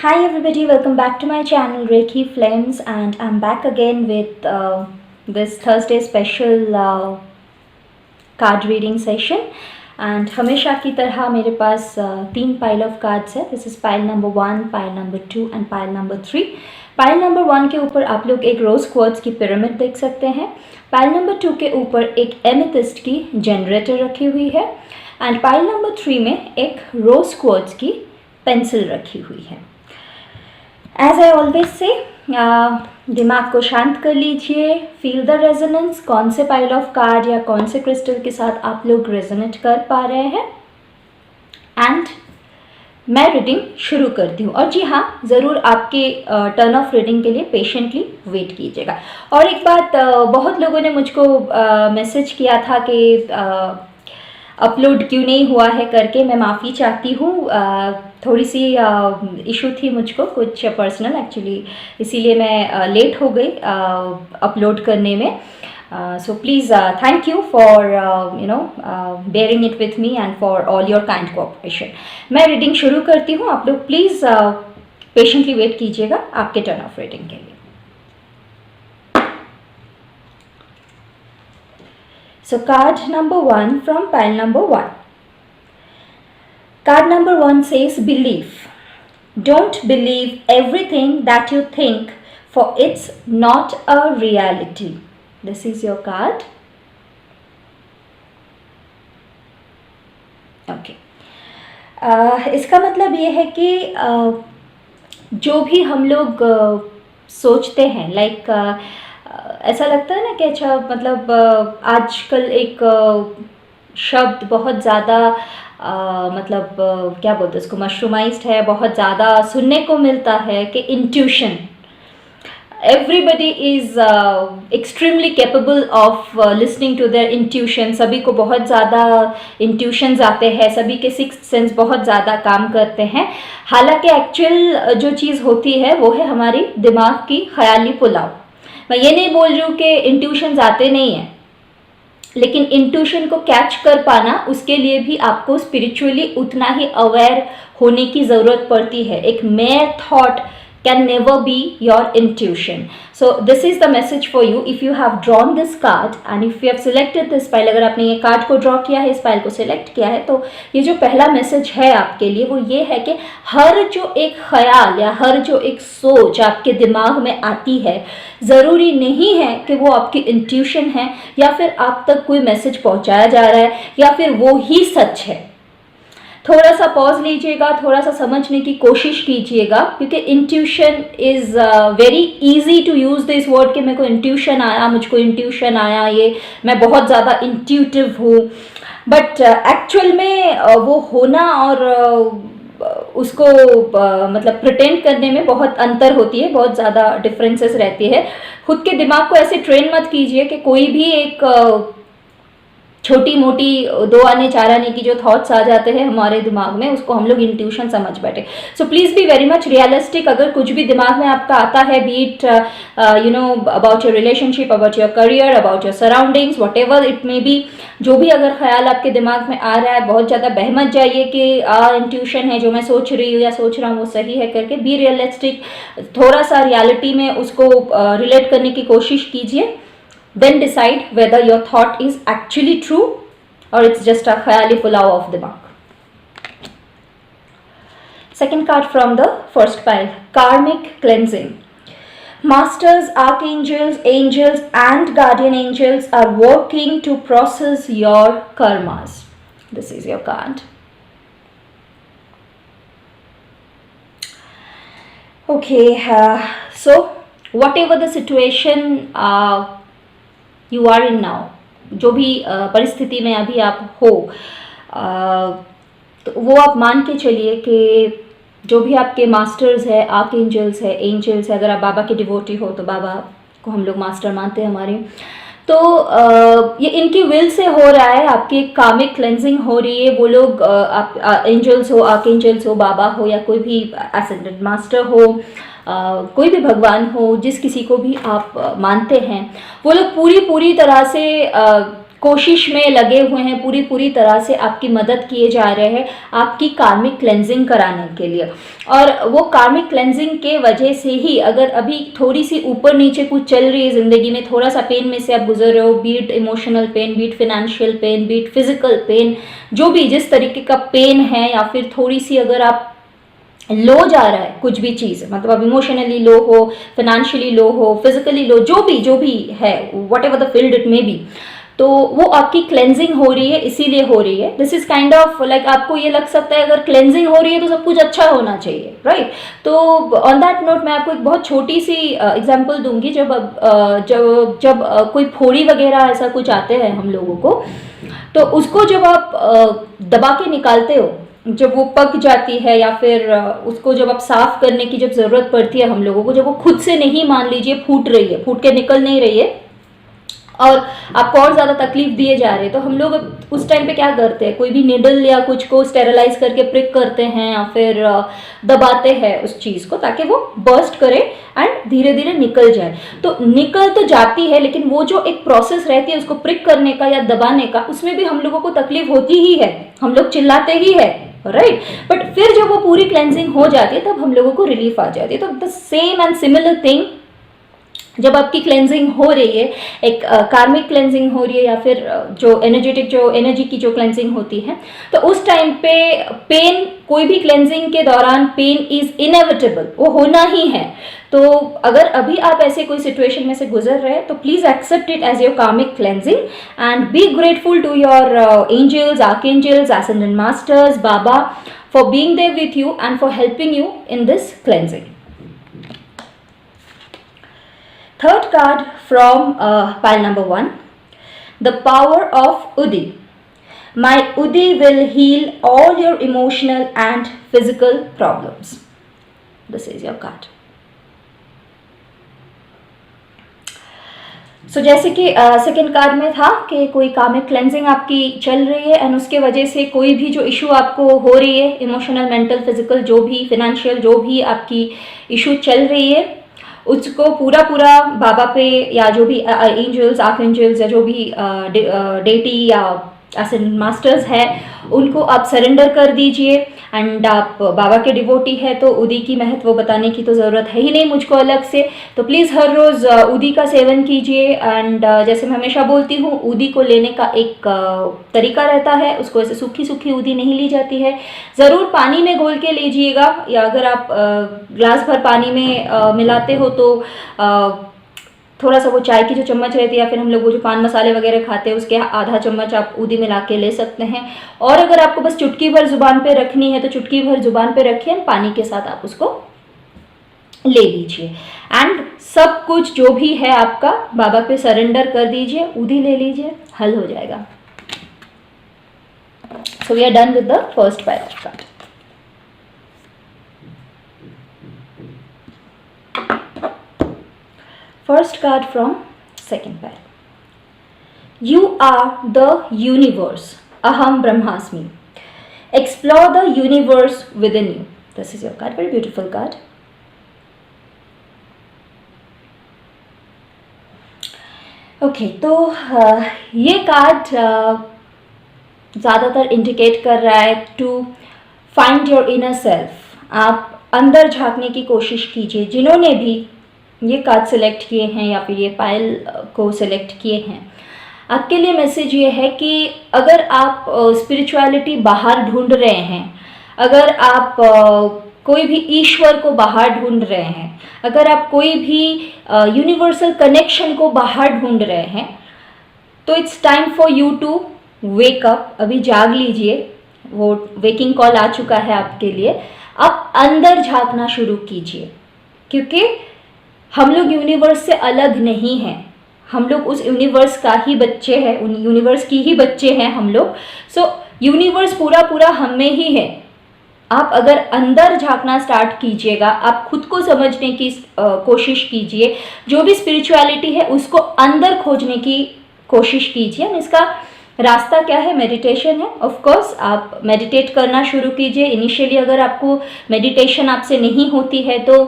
Hi everybody, welcome back to my channel Reiki Flames, and I'm back again with this Thursday special card reading session. And हमेशा की तरह मेरे पास 3 pile of cards है. This is pile number 1, pile number 2 and pile number 3. Pile number 1 के ऊपर आप लोग एक रोज़ क्वार्ट्ज की पिरामिड देख सकते हैं. पाइल नंबर 2 के ऊपर एक एमेथिस्ट की जनरेटर रखी हुई है. एंड पाइल नंबर 3 में एक रोज़ क्वार्ट्ज की पेंसिल रखी हुई है. एज आई ऑलवेज से दिमाग को शांत कर लीजिए. Feel the resonance. कौन से पाइल ऑफ कार्ड या कौन से क्रिस्टल के साथ आप लोग रेजोनेट कर पा रहे हैं. एंड मैं रीडिंग शुरू करती हूँ. और जी हाँ, ज़रूर आपके टर्न ऑफ रीडिंग के लिए पेशेंटली वेट कीजिएगा. और एक बात, बहुत लोगों ने मुझको मैसेज किया था कि अपलोड क्यों नहीं हुआ है करके. मैं माफ़ी चाहती हूँ. थोड़ी सी इशू थी मुझको कुछ पर्सनल एक्चुअली, इसीलिए मैं लेट हो गई अपलोड करने में. So please thank you for bearing it with me and for all your kind cooperation. मैं रीडिंग शुरू करती हूँ. आप लोग प्लीज़ पेशेंटली वेट कीजिएगा आपके टर्न ऑफ रीडिंग के लिए. So card number 1 from pile number 1. Card number 1 says belief. Don't believe everything that you think, for it's not a reality. This is your card. Okay. इसका मतलब ये है कि जो भी हम लोग सोचते हैं, लाइक ऐसा लगता है ना कि अच्छा, मतलब आजकल एक शब्द बहुत ज़्यादा मतलब क्या बोलते हैं उसको, मशरूमाइज्ड है, बहुत ज़्यादा सुनने को मिलता है कि intuition. Everybody is extremely capable of listening to their intuition. सभी को बहुत ज़्यादा इंट्यूशंस आते हैं, सभी के सिक्स्थ सेंस बहुत ज़्यादा काम करते हैं. हालांकि एक्चुअल जो चीज़ होती है वो है हमारी दिमाग की ख्याली पुलाव. मैं ये नहीं बोल रही हूँ कि इंट्यूशंस आते नहीं हैं, लेकिन इंट्यूशन को कैच कर पाना, उसके लिए भी आपको स्पिरिचुअली उतना ही अवेयर होने की ज़रूरत पड़ती है. एक mayor thought can never be your intuition. So this is the message for you if you have drawn this card and if you have selected this pile. अगर आपने ये कार्ड को ड्रॉ किया है, इस पाइल को सिलेक्ट किया है, तो ये जो पहला मैसेज है आपके लिए वो ये है कि हर जो एक ख्याल या हर जो एक सोच आपके दिमाग में आती है, ज़रूरी नहीं है कि वो आपकी इंट्यूशन है या फिर आप तक कोई मैसेज पहुंचाया जा रहा है या फिर वो ही सच है. थोड़ा सा पॉज लीजिएगा, थोड़ा सा समझने की कोशिश कीजिएगा, क्योंकि intuition is very easy to use this word कि मेरे को इंट्यूशन आया, मुझको इंट्यूशन आया, ये मैं बहुत ज़्यादा इंट्यूटिव हूँ. बट एक्चुअल में वो होना और उसको मतलब प्रिटेंड करने में बहुत अंतर होती है, बहुत ज़्यादा डिफरेंसेस रहती है. खुद के दिमाग को ऐसे ट्रेन मत कीजिए कि कोई भी एक छोटी मोटी 2 आने 4 आने की जो थॉट्स आ जाते हैं हमारे दिमाग में, उसको हम लोग इंट्यूशन समझ बैठे. So please be very much realistic. अगर कुछ भी दिमाग में आपका आता है, B it about your relationship, about your career, about your surroundings, what ever it may be, जो भी अगर ख्याल आपके दिमाग में आ रहा है, बहुत ज़्यादा बह मत जाइए कि इंट्यूशन है, जो मैं सोच रही हूँ या सोच रहा हूँ वो सही है करके. Be realistic. थोड़ा सा रियलिटी में उसको रिलेट करने की कोशिश कीजिए. Then decide whether your thought is actually true or it's just a khayali pulao of dimag. Second card from the first pile, karmic cleansing. Masters, archangels, angels and guardian angels are working to process your karmas. This is your card. Okay, so whatever the situation you are in now, जो भी परिस्थिति में अभी आप हो, तो वो आप मान के चलिए कि जो भी आपके मास्टर्स है, आर्क एंजल्स है, एंजल्स है, अगर आप बाबा के डिवोटी हो तो बाबा को हम लोग मास्टर मानते हैं हमारे, तो ये इनकी विल से हो रहा है. आपकी कार्मिक क्लेंजिंग हो रही है. वो लोग आप एंजल्स हो, आर्क एंजल्स हो, बाबा हो या कोई भी एसेंडेंट मास्टर हो, कोई भी भगवान हो, जिस किसी को भी आप मानते हैं, वो लोग पूरी तरह से कोशिश में लगे हुए हैं, पूरी पूरी तरह से आपकी मदद किए जा रहे हैं आपकी कार्मिक क्लेंजिंग कराने के लिए। और वो कार्मिक क्लेंजिंग के वजह से ही अगर अभी थोड़ी सी ऊपर नीचे कुछ चल रही है ज़िंदगी में, थोड़ा सा पेन में से आप गुजर रहे हो, beat emotional pain, beat financial pain, beat physical pain, जो भी जिस तरीके का पेन है, या फिर थोड़ी सी अगर आप लो जा रहा है कुछ भी चीज़, मतलब अब इमोशनली लो हो, फाइनेंशियली लो हो, फिजिकली लो, जो भी है, what ever the field it may be, तो वो आपकी क्लेंजिंग हो रही है, इसीलिए हो रही है। This is kind of like, आपको ये लग सकता है अगर क्लेंजिंग हो रही है तो सब कुछ अच्छा होना चाहिए, राइट? तो ऑन दैट नोट मैं आपको एक बहुत छोटी सी एग्जांपल दूंगी। जब कोई फोड़ी वगैरह ऐसा कुछ आते हैं हम लोगों को, तो उसको जब आप दबा के निकालते हो, जब वो पक जाती है, या फिर उसको जब आप साफ करने की जब ज़रूरत पड़ती है हम लोगों को, जब वो खुद से नहीं, मान लीजिए फूट रही है, फूट के निकल नहीं रही है और आपको और ज़्यादा तकलीफ दिए जा रहे हैं, तो हम लोग उस टाइम पे क्या करते हैं, कोई भी निडल या कुछ को स्टेरलाइज करके प्रिक करते हैं, या फिर दबाते हैं उस चीज़ को ताकि वो बर्स्ट करे एंड धीरे धीरे निकल जाए। तो निकल तो जाती है, लेकिन वो जो एक प्रोसेस रहती है उसको प्रिक करने का या दबाने का, उसमें भी हम लोगों को तकलीफ होती ही है, हम लोग चिल्लाते ही है, राइट? बट फिर जब वो पूरी क्लेंजिंग हो जाती है तब हम लोगों को रिलीफ आ जाती है। तो the same and similar thing, जब आपकी क्लेंजिंग हो रही है, एक कार्मिक क्लेंजिंग हो रही है, या फिर जो एनर्जी की जो क्लेंजिंग होती है, तो उस टाइम पे पेन, कोई भी क्लेंजिंग के दौरान पेन इज इनएविटेबल, वो होना ही है। तो अगर अभी आप ऐसे कोई सिचुएशन में से गुजर रहे हैं तो please accept it as your karmic cleansing and be grateful to your angels, archangels, ascended masters, Baba, for being there with you and for helping you in this cleansing. Third card from pile number 1, the power of Udi. My Udi will heal all your emotional and physical problems. This is your card. So जैसे कि second card में था कि कोई कार्मिक cleansing आपकी चल रही है एंड उसके वजह से कोई भी जो इशू आपको हो रही है, इमोशनल, मेंटल, फिजिकल, जो भी फाइनेंशियल, जो भी आपकी इशू चल रही है, उसको पूरा बाबा पे, या जो भी एंजल्स, आर्कएंजल्स, या जो भी डेटी या ascended मास्टर्स है, उनको आप सरेंडर कर दीजिए। एंड आप बाबा के डिवोटी है तो उदी की महत्व बताने की तो ज़रूरत है ही नहीं मुझको अलग से। तो प्लीज़ हर रोज़ उदी का सेवन कीजिए। एंड जैसे मैं हमेशा बोलती हूँ, उदी को लेने का एक तरीका रहता है, उसको ऐसे सूखी सूखी उदी नहीं ली जाती है, ज़रूर पानी में घोल के लीजिएगा, या अगर आप ग्लास भर पानी में मिलाते हो तो थोड़ा सा वो चाय की जो चम्मच रहती है, या फिर हम लोग वो जो पान मसाले वगैरह खाते हैं उसके आधा चम्मच आप उदी मिला के ले सकते हैं। और अगर आपको बस चुटकी भर जुबान पे रखनी है तो चुटकी भर जुबान पे रखिए, पानी के साथ आप उसको ले लीजिए। एंड सब कुछ जो भी है आपका बाबा पे सरेंडर कर दीजिए, उदी ले लीजिए, हल हो जाएगा। So we are done with the first paragraph card. First card from second pair. You are the universe. Aham Brahmasmi. Explore the universe within you. This is your card. Very beautiful card. Okay, तो ये card ज़्यादातर indicate कर रहा है to find your inner self. आप अंदर झांकने की कोशिश कीजिए। जिन्होंने भी ये कार्ड सेलेक्ट किए हैं या फिर ये पायल को सेलेक्ट किए हैं, आपके लिए मैसेज ये है कि अगर आप स्पिरिचुअलिटी बाहर ढूंढ रहे हैं, अगर आप कोई भी ईश्वर को बाहर ढूंढ रहे हैं, अगर आप कोई भी यूनिवर्सल कनेक्शन को बाहर ढूंढ रहे हैं, तो it's time for you to wake up. अभी जाग लीजिए, वो वेकिंग कॉल आ चुका है आपके लिए। आप अंदर झांकना शुरू कीजिए, क्योंकि हम लोग यूनिवर्स से अलग नहीं हैं, हम लोग उस यूनिवर्स का ही बच्चे हैं, उन यूनिवर्स की ही बच्चे हैं हम लोग। सो यूनिवर्स पूरा हम में ही है। आप अगर अंदर झांकना स्टार्ट कीजिएगा, आप खुद को समझने की कोशिश कीजिए, जो भी स्पिरिचुअलिटी है उसको अंदर खोजने की कोशिश कीजिए। इसका रास्ता क्या है? मेडिटेशन है। ऑफ कोर्स आप मेडिटेट करना शुरू कीजिए। इनिशियली अगर आपको मेडिटेशन आपसे नहीं होती है तो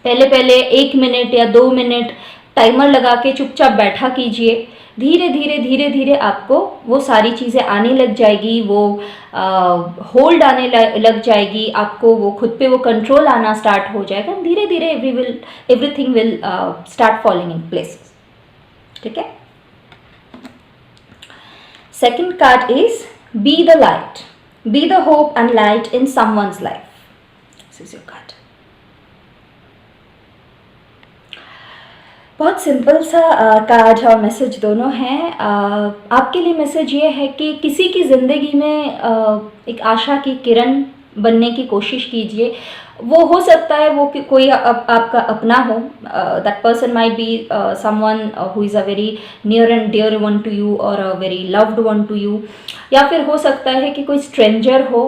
पहले 1 मिनट या 2 मिनट टाइमर लगा के चुपचाप बैठा कीजिए। धीरे धीरे धीरे धीरे आपको वो सारी चीज़ें आने लग जाएगी, वो होल्ड आने लग जाएगी, आपको वो खुद पे वो कंट्रोल आना स्टार्ट हो जाएगा। धीरे धीरे everything will start falling in places. ठीक है। Second card is be the light, be the hope and light in someone's life. This is your card. बहुत सिंपल सा कार्ड और मैसेज दोनों हैं। आपके लिए मैसेज ये है कि किसी की ज़िंदगी में एक आशा की किरण बनने की कोशिश कीजिए। वो हो सकता है वो कोई आपका अपना हो, that person might be someone who is a very near and dear one to you और a very loved one to you, या फिर हो सकता है कि कोई स्ट्रेंजर हो,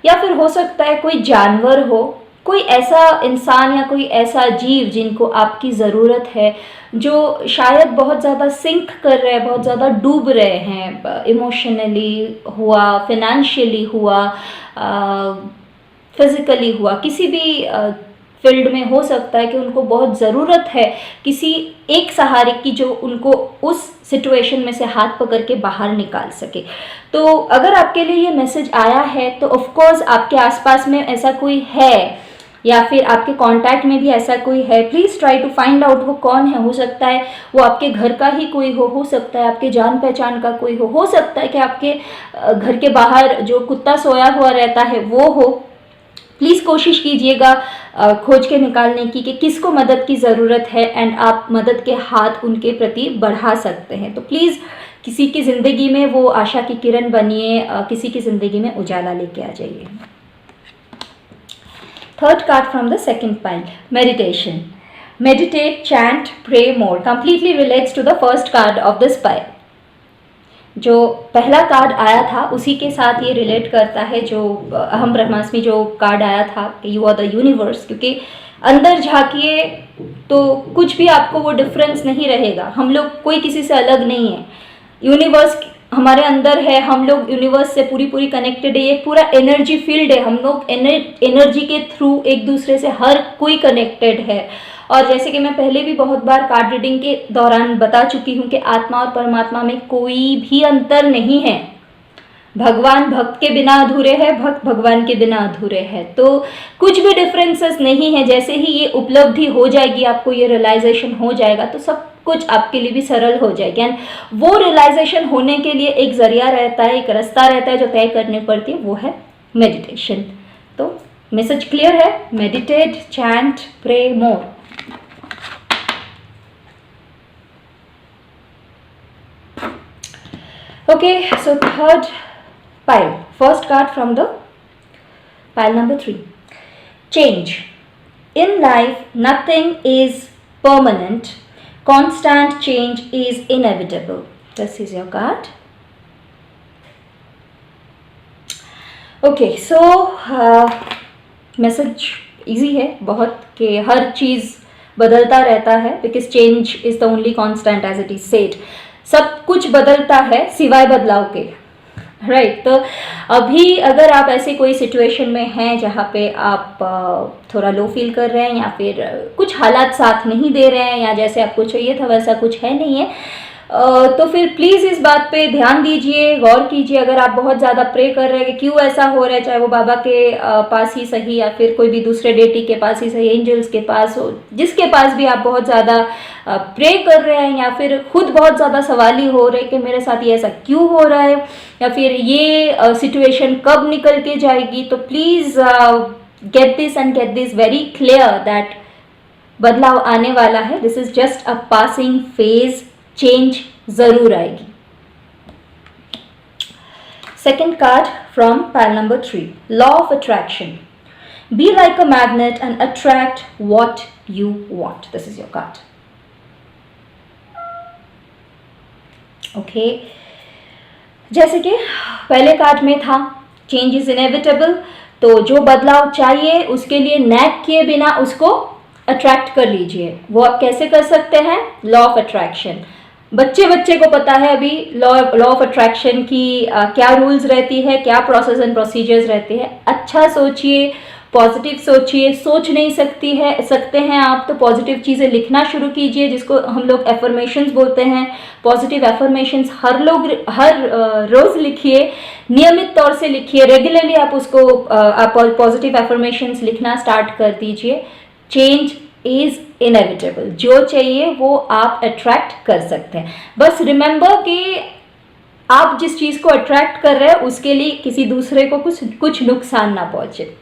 या फिर हो सकता है कोई जानवर हो, कोई ऐसा इंसान या कोई ऐसा जीव जिनको आपकी ज़रूरत है, जो शायद बहुत ज़्यादा सिंक कर रहे हैं, बहुत ज़्यादा डूब रहे हैं, इमोशनली हुआ, फिनेंशियली हुआ, फिज़िकली हुआ, किसी भी फील्ड में हो सकता है कि उनको बहुत ज़रूरत है किसी एक सहारे की जो उनको उस सिचुएशन में से हाथ पकड़ के बाहर निकाल सके। तो अगर आपके लिए ये मैसेज आया है तो ऑफ कोर्स आपके आसपास में ऐसा कोई है, या फिर आपके कांटेक्ट में भी ऐसा कोई है, please try to find out वो कौन है। हो सकता है वो आपके घर का ही कोई हो सकता है आपके जान पहचान का कोई हो सकता है कि आपके घर के बाहर जो कुत्ता सोया हुआ रहता है वो हो। प्लीज़ कोशिश कीजिएगा खोज के निकालने की कि किसको मदद की ज़रूरत है, एंड आप मदद के हाथ उनके प्रति बढ़ा सकते हैं। तो प्लीज़ किसी की ज़िंदगी में वो आशा की किरण बनिए, किसी की ज़िंदगी में उजाला लेके आ जाइए। Third card from the second pile, meditation. Meditate, chant, pray more. Completely relates to the first card of this pile. जो पहला कार्ड आया था उसी के साथ ये रिलेट करता है, जो अहम ब्रह्मास्मि जो कार्ड आया था, यू आर द यूनिवर्स। क्योंकि अंदर झांकिए तो कुछ भी आपको वो डिफरेंस नहीं रहेगा। हम लोग कोई किसी से अलग नहीं है, यूनिवर्स हमारे अंदर है, हम लोग यूनिवर्स से पूरी कनेक्टेड है। ये पूरा एनर्जी फील्ड है, हम लोग एनर्जी के थ्रू एक दूसरे से हर कोई कनेक्टेड है। और जैसे कि मैं पहले भी बहुत बार कार्ड रीडिंग के दौरान बता चुकी हूँ कि आत्मा और परमात्मा में कोई भी अंतर नहीं है। भगवान भक्त के बिना अधूरे है, भक्त भगवान के बिना अधूरे है। तो कुछ भी डिफरेंसेस नहीं है। जैसे ही ये उपलब्धि हो जाएगी, आपको ये रियलाइजेशन हो जाएगा, तो सब कुछ आपके लिए भी सरल हो जाएगी। एंड वो रियलाइजेशन होने के लिए एक जरिया रहता है, एक रास्ता रहता है जो तय करनी पड़ती है, वो है मेडिटेशन। तो मैसेज क्लियर है, meditate, chant, pray more. Okay, so third pile, first card from the pile number 3. Change. In life, nothing is permanent. Constant change is inevitable. This is your card. Okay, so message easy है बहुत कि हर चीज़ बदलता रहता है, because change is the only constant as it is said. सब कुछ बदलता है सिवाय बदलाव के, राइट। तो अभी अगर आप ऐसे कोई सिचुएशन में हैं जहाँ पे आप थोड़ा लो फील कर रहे हैं, या फिर कुछ हालात साथ नहीं दे रहे हैं, या जैसे आपको चाहिए था वैसा कुछ है नहीं है, तो फिर प्लीज़ इस बात पे ध्यान दीजिए, गौर कीजिए। अगर आप बहुत ज़्यादा प्रे कर रहे हैं कि क्यों ऐसा हो रहा है, चाहे वो बाबा के पास ही सही या फिर कोई भी दूसरे डेटी के पास ही सही, एंजल्स के पास हो, जिसके पास भी आप बहुत ज़्यादा प्रे कर रहे हैं, या फिर खुद बहुत ज़्यादा सवाली हो रहे हैं कि मेरे साथ ये ऐसा क्यों हो रहा है, या फिर ये सिचुएशन कब निकल के जाएगी, तो please get this very clear that बदलाव आने वाला है। This is just a passing phase, change जरूर आएगी। Second card from pile number 3, law of attraction. Be like a magnet and attract what you want. This is your card. Okay, जैसे कि पहले card में था चेंज इज इनएविटेबल, तो जो बदलाव चाहिए उसके लिए नैक किए बिना उसको अट्रैक्ट कर लीजिए। वो आप कैसे कर सकते हैं? Law of attraction. बच्चे को पता है अभी लॉ ऑफ अट्रैक्शन की क्या रूल्स रहती है, क्या प्रोसेस एंड प्रोसीजर्स रहते हैं। अच्छा सोचिए, पॉजिटिव सोचिए, सोच नहीं सकते हैं आप तो पॉजिटिव चीज़ें लिखना शुरू कीजिए, जिसको हम लोग एफर्मेशंस बोलते हैं। पॉजिटिव एफर्मेशंस हर रोज़ लिखिए, नियमित तौर से लिखिए, रेगुलरली आप उसको आप पॉजिटिव एफर्मेशंस लिखना स्टार्ट कर दीजिए। चेंज इज इनएविटेबल, जो चाहिए वो आप अट्रैक्ट कर सकते हैं। बस रिमेंबर कि आप जिस चीज़ को अट्रैक्ट कर रहे हैं उसके लिए किसी दूसरे को कुछ नुकसान ना पहुंचे।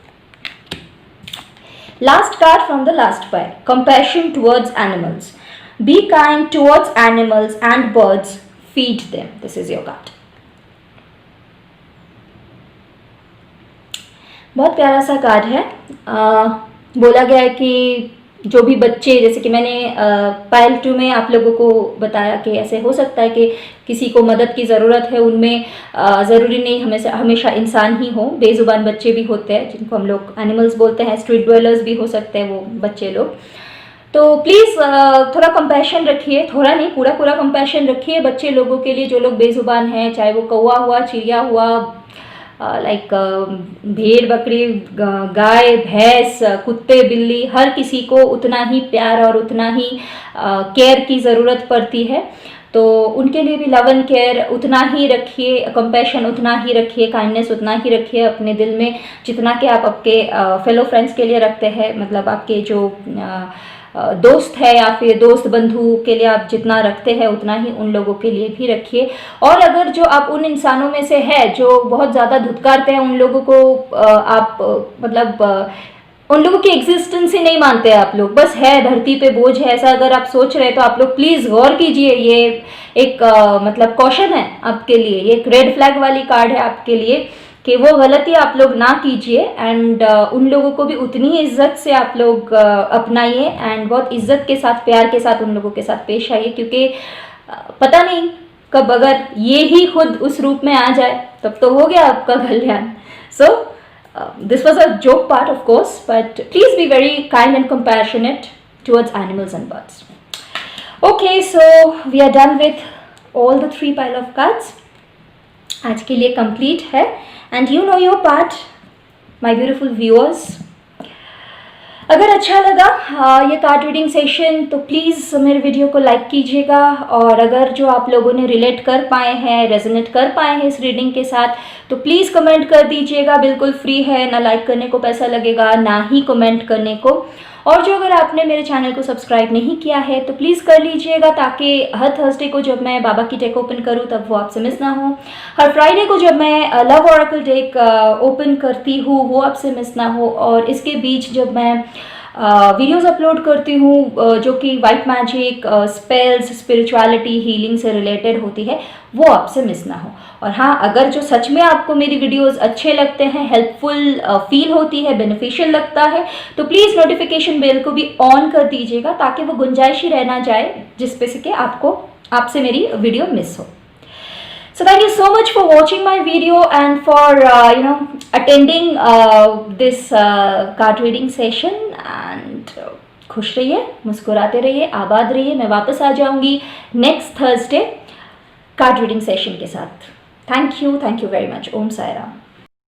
Last card from the last pile, compassion towards animals. Be kind towards animals and birds, feed them. This is your card. बहुत प्यारा सा कार्ड है। बोला गया है कि जो भी बच्चे, जैसे कि मैंने पाइल 2 में आप लोगों को बताया कि ऐसे हो सकता है कि किसी को मदद की ज़रूरत है, उनमें ज़रूरी नहीं हमेशा इंसान ही हो, बेज़ुबान बच्चे भी होते हैं जिनको हम लोग एनिमल्स बोलते हैं, स्ट्रीट ड्वेलर्स भी हो सकते हैं वो बच्चे लोग। तो प्लीज़ थोड़ा कंपैशन रखिए, थोड़ा नहीं पूरा कंपैशन रखिए बच्चे लोगों के लिए जो लोग बेज़ुबान हैं, चाहे वो कौवा हुआ, चिड़िया हुआ, लाइक भेड़ बकरी, गाय भैंस, कुत्ते बिल्ली, हर किसी को उतना ही प्यार और उतना ही केयर की ज़रूरत पड़ती है। तो उनके लिए भी लव एंड केयर उतना ही रखिए, कंपैशन उतना ही रखिए, काइंडनेस उतना ही रखिए अपने दिल में जितना कि आप आपके फेलो फ्रेंड्स के लिए रखते हैं। मतलब आपके जो दोस्त है या फिर दोस्त बंधु के लिए आप जितना रखते हैं उतना ही उन लोगों के लिए भी रखिए। और अगर जो आप उन इंसानों में से है जो बहुत ज़्यादा धुतकारते हैं, उन लोगों को आप मतलब उन लोगों की एग्जिस्टेंस ही नहीं मानते हैं आप लोग, बस है धरती पे बोझ है, ऐसा अगर आप सोच रहे हैं तो आप लोग प्लीज़ गौर कीजिए। ये एक मतलब कॉशन है आपके लिए, ये एक रेड फ्लैग वाली कार्ड है आपके लिए कि वो गलती आप लोग ना कीजिए। एंड उन लोगों को भी उतनी ही इज्जत से आप लोग अपनाइए एंड बहुत इज्जत के साथ, प्यार के साथ उन लोगों के साथ पेश आइए, क्योंकि पता नहीं कब अगर ये ही खुद उस रूप में आ जाए तब तो हो गया आपका कल्याण। So this was a joke part of course, but please be very kind and compassionate towards animals and birds. Okay, so we are done with all the 3 pile of cards. आज के लिए कंप्लीट है। And you know your part my beautiful viewers. अगर अच्छा लगा ये card reading session तो please मेरे वीडियो को लाइक कीजिएगा, और अगर जो आप लोगों ने रिलेट कर पाए हैं, रेजोनेट कर पाए हैं इस रीडिंग के साथ, तो प्लीज़ कमेंट कर दीजिएगा। बिल्कुल फ्री है, ना लाइक करने को पैसा लगेगा ना ही कमेंट करने को। और जो अगर आपने मेरे चैनल को सब्सक्राइब नहीं किया है तो प्लीज़ कर लीजिएगा, ताकि हर थर्सडे को जब मैं बाबा की टेक ओपन करूं तब वो आपसे मिस ना हो। हर फ्राइडे को जब मैं लव ऑरेकल टेक ओपन करती हूँ वो आपसे मिस ना हो। और इसके बीच जब मैं वीडियोस अपलोड करती हूँ जो कि white magic, spells, spirituality, healing से रिलेटेड होती है, वो आपसे मिस ना हो। और हाँ, अगर जो सच में आपको मेरी वीडियोस अच्छे लगते हैं, हेल्पफुल फील होती है, बेनिफिशियल लगता है, तो प्लीज़ नोटिफिकेशन बेल को भी ऑन कर दीजिएगा, ताकि वो गुंजाइश ही रह ना जाए जिसपे से कि आपसे मेरी वीडियो मिस हो। So thank you so much for watching my video and for attending this card reading session, and खुश रहिए, मुस्कुराते रहिए, आबाद रहिए। मैं वापस आ जाऊंगी next Thursday card reading session के साथ। Thank you very much. Om Sai Ram.